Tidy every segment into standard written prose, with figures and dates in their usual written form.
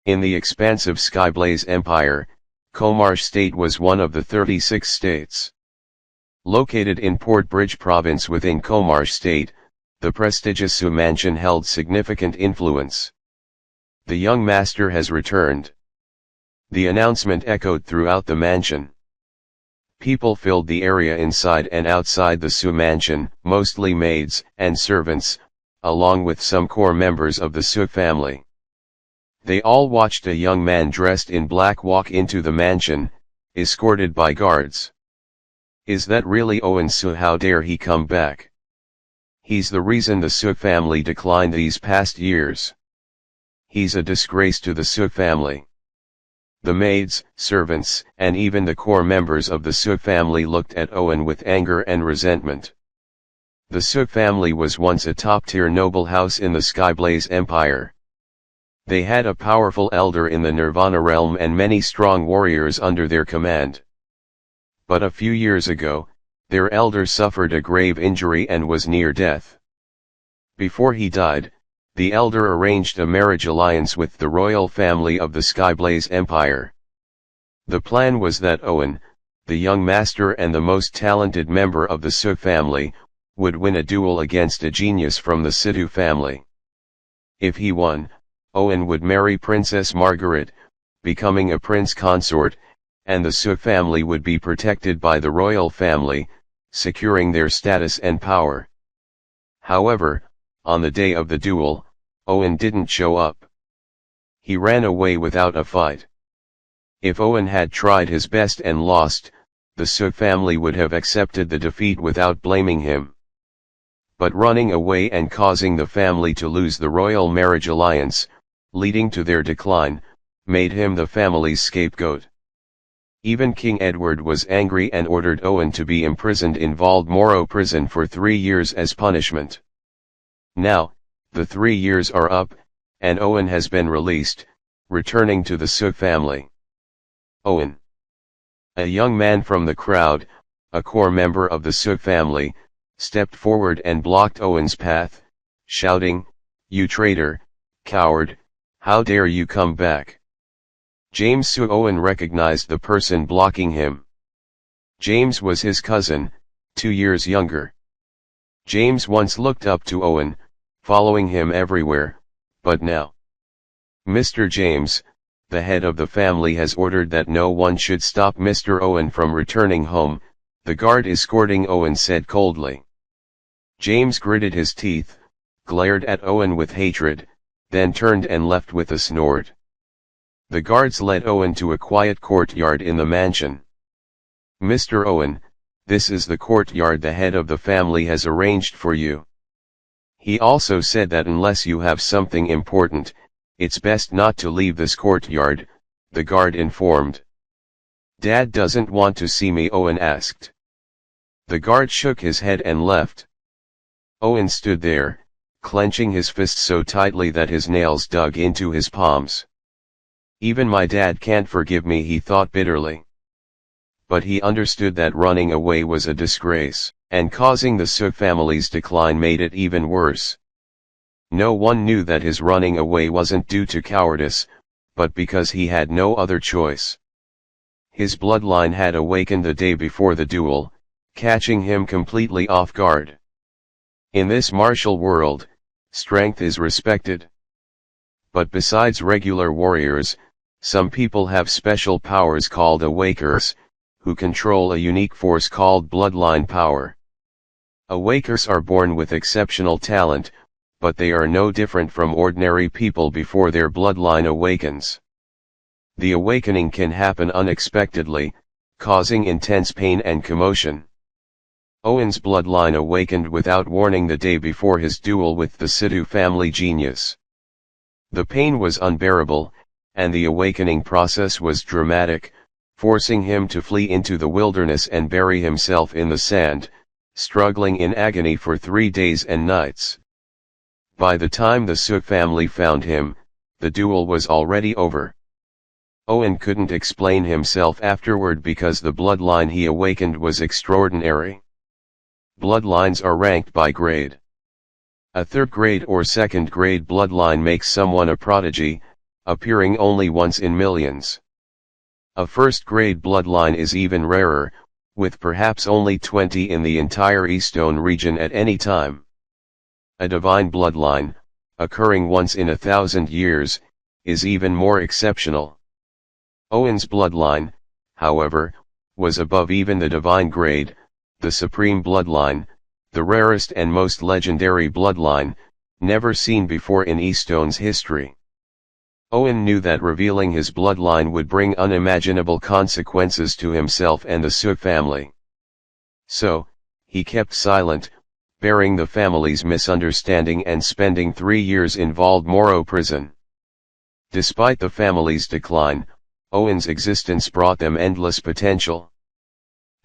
In the expansive Skyblaze Empire, Komarsh State was one of the 36 states. Located in Port Bridge Province within Komarsh State, the prestigious Su mansion held significant influence. The young master has returned. The announcement echoed throughout the mansion. People filled the area inside and outside the Su mansion, mostly maids and servants, along with some core members of the Su family. They all watched a young man dressed in black walk into the mansion, escorted by guards. Is that really Owen Su? How dare he come back? He's the reason the Su family declined these past years. He's a disgrace to the Su family. The maids, servants, and even the core members of the Su family looked at Owen with anger and resentment. The Su family was once a top-tier noble house in the Skyblaze Empire. They had a powerful elder in the Nirvana realm and many strong warriors under their command. But a few years ago, their elder suffered a grave injury and was near death. Before he died, the elder arranged a marriage alliance with the royal family of the Skyblaze Empire. The plan was that Owen, the young master and the most talented member of the Su family, would win a duel against a genius from the Situ family. If he won, Owen would marry Princess Margaret, becoming a prince consort, and the Su family would be protected by the royal family, securing their status and power. However, on the day of the duel, Owen didn't show up. He ran away without a fight. If Owen had tried his best and lost, the Su family would have accepted the defeat without blaming him. But running away and causing the family to lose the royal marriage alliance, leading to their decline, made him the family's scapegoat. Even King Edward was angry and ordered Owen to be imprisoned in Valdmoro prison for 3 years as punishment. Now, the 3 years are up, and Owen has been released, returning to the Su family. Owen. A young man from the crowd, a core member of the Su family, stepped forward and blocked Owen's path, shouting, "You traitor, coward, how dare you come back?" James Su. Owen recognized the person blocking him. James was his cousin, 2 years younger. James once looked up to Owen, following him everywhere, but now, Mr. James, the head of the family, has ordered that no one should stop Mr. Owen from returning home, the guard escorting Owen said coldly. James gritted his teeth, glared at Owen with hatred, then turned and left with a snort. The guards led Owen to a quiet courtyard in the mansion. "Mr. Owen, this is the courtyard the head of the family has arranged for you. He also said that unless you have something important, it's best not to leave this courtyard," the guard informed. "Dad doesn't want to see me?" Owen asked. The guard shook his head and left. Owen stood there, clenching his fists so tightly that his nails dug into his palms. "Even my dad can't forgive me," he thought bitterly. But he understood that running away was a disgrace, and causing the Su family's decline made it even worse. No one knew that his running away wasn't due to cowardice, but because he had no other choice. His bloodline had awakened the day before the duel, catching him completely off guard. In this martial world, strength is respected. But besides regular warriors, some people have special powers called Awakers, who control a unique force called bloodline power. Awakers are born with exceptional talent, but they are no different from ordinary people before their bloodline awakens. The awakening can happen unexpectedly, causing intense pain and commotion. Owen's bloodline awakened without warning the day before his duel with the Situ family genius. The pain was unbearable, and the awakening process was dramatic, forcing him to flee into the wilderness and bury himself in the sand, struggling in agony for 3 days and nights. By the time the Su family found him, the duel was already over. Owen couldn't explain himself afterward because the bloodline he awakened was extraordinary. Bloodlines are ranked by grade. A 3rd grade or 2nd grade bloodline makes someone a prodigy, appearing only once in millions. A first-grade bloodline is even rarer, with perhaps only 20 in the entire Eastone region at any time. A divine bloodline, occurring once in 1,000 years, is even more exceptional. Owen's bloodline, however, was above even the divine grade, the supreme bloodline, the rarest and most legendary bloodline, never seen before in Eastone's history. Owen knew that revealing his bloodline would bring unimaginable consequences to himself and the Sook family. So, he kept silent, bearing the family's misunderstanding and spending 3 years in Valdemoro prison. Despite the family's decline, Owen's existence brought them endless potential.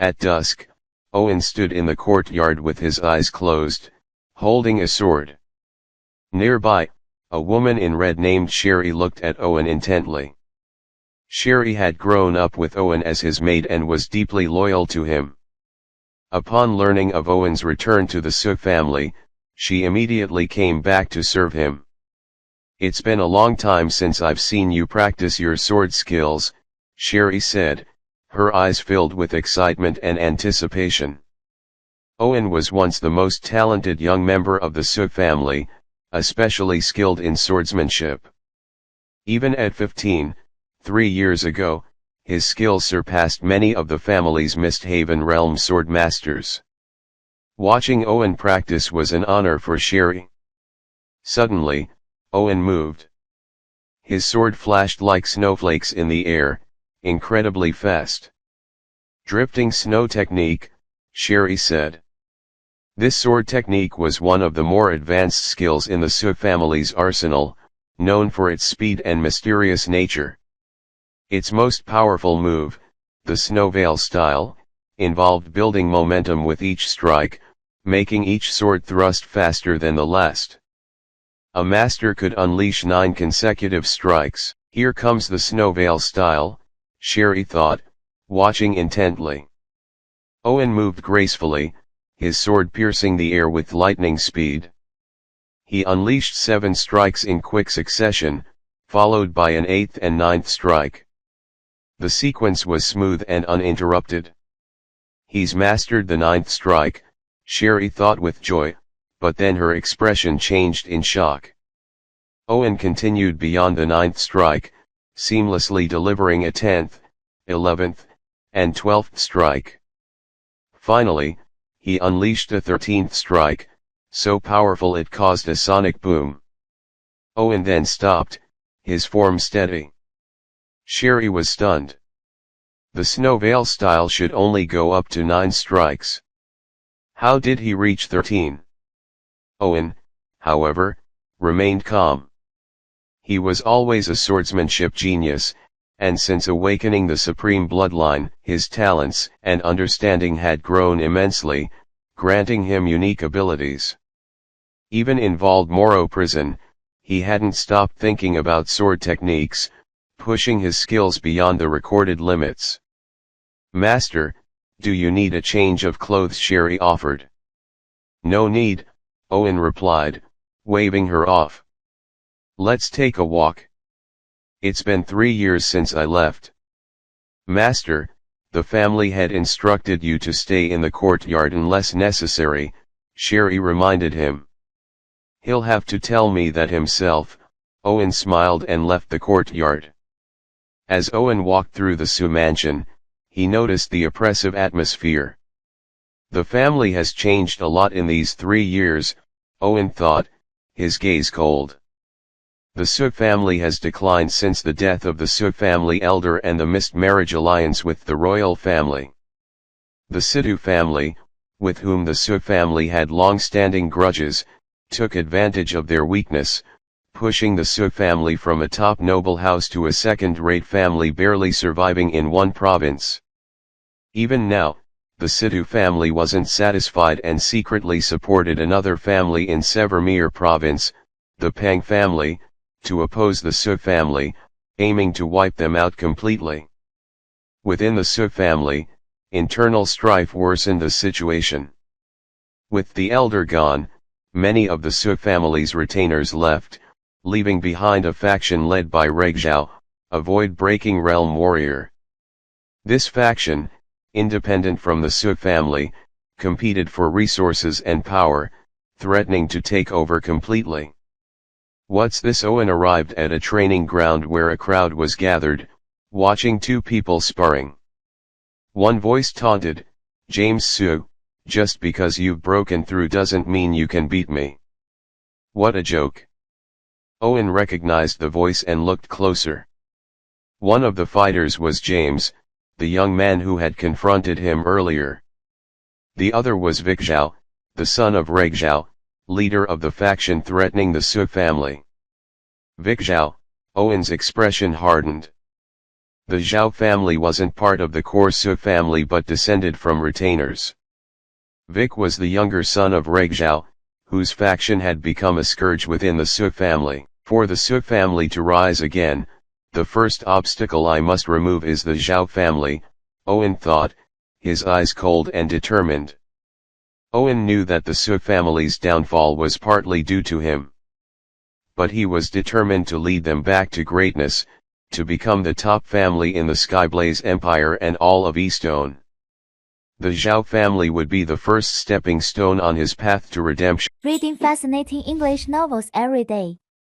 At dusk, Owen stood in the courtyard with his eyes closed, holding a sword. Nearby, a woman in red named Sherry looked at Owen intently. Sherry had grown up with Owen as his maid and was deeply loyal to him. Upon learning of Owen's return to the Sook family, she immediately came back to serve him. "It's been a long time since I've seen you practice your sword skills," Sherry said, her eyes filled with excitement and anticipation. Owen was once the most talented young member of the Sook family, especially skilled in swordsmanship. Even at 15, 3 years ago, his skills surpassed many of the family's Misthaven realm sword masters. Watching Owen practice was an honor for Sherry. Suddenly, Owen moved. His sword flashed like snowflakes in the air, incredibly fast. "Drifting snow technique," Sherry said. This sword technique was one of the more advanced skills in the Sook family's arsenal, known for its speed and mysterious nature. Its most powerful move, the Snowveil style, involved building momentum with each strike, making each sword thrust faster than the last. A master could unleash 9 consecutive strikes. "Here comes the Snowveil style," Sherry thought, watching intently. Owen moved gracefully, his sword piercing the air with lightning speed. He unleashed 7 strikes in quick succession, followed by an 8th and 9th strike. The sequence was smooth and uninterrupted. "He's mastered the 9th strike," Sherry thought with joy, but then her expression changed in shock. Owen continued beyond the 9th strike, seamlessly delivering a 10th, 11th, and 12th strike. Finally, he unleashed a 13th strike, so powerful it caused a sonic boom. Owen then stopped, his form steady. Sherry was stunned. The Snowveil style should only go up to 9 strikes. How did he reach 13? Owen, however, remained calm. He was always a swordsmanship genius, and since awakening the supreme bloodline, his talents and understanding had grown immensely, granting him unique abilities. Even in Valdemoro prison, he hadn't stopped thinking about sword techniques, pushing his skills beyond the recorded limits. "Master, do you need a change of clothes?" Sherry offered. "No need," Owen replied, waving her off. "Let's take a walk. It's been 3 years since I left." "Master, the family had instructed you to stay in the courtyard unless necessary," Sherry reminded him. "He'll have to tell me that himself," Owen smiled and left the courtyard. As Owen walked through the Sioux mansion, he noticed the oppressive atmosphere. The family has changed a lot in these 3 years, Owen thought, his gaze cold. The Sook family has declined since the death of the Sook family elder and the missed marriage alliance with the royal family. The Sidhu family, with whom the Sook family had long-standing grudges, took advantage of their weakness, pushing the Sook family from a top noble house to a second-rate family barely surviving in one province. Even now, the Sidhu family wasn't satisfied and secretly supported another family in Severmere province, the Pang family, to oppose the Sook family, aiming to wipe them out completely. Within the Sook family, internal strife worsened the situation. With the elder gone, many of the Sook family's retainers left, leaving behind a faction led by Regzhao, a void-breaking realm warrior. This faction, independent from the Su family, competed for resources and power, threatening to take over completely. What's this? Owen arrived at a training ground where a crowd was gathered, watching two people sparring. One voice taunted, "James Su, just because you've broken through doesn't mean you can beat me." What a joke. Owen recognized the voice and looked closer. One of the fighters was James, the young man who had confronted him earlier. The other was Vikzhao, the son of Regzhao, leader of the faction threatening the Su family. Vikzhao, Owen's expression hardened. The Zhao family wasn't part of the core Su family but descended from retainers. Vic was the younger son of Regzhao, whose faction had become a scourge within the Su family. For the Su family to rise again, the first obstacle I must remove is the Zhao family, Owen thought, his eyes cold and determined. Owen knew that the Su family's downfall was partly due to him. But he was determined to lead them back to greatness, to become the top family in the Skyblaze Empire and all of Eastone. The Zhao family would be the first stepping stone on his path to redemption. Reading fascinating English novels every day.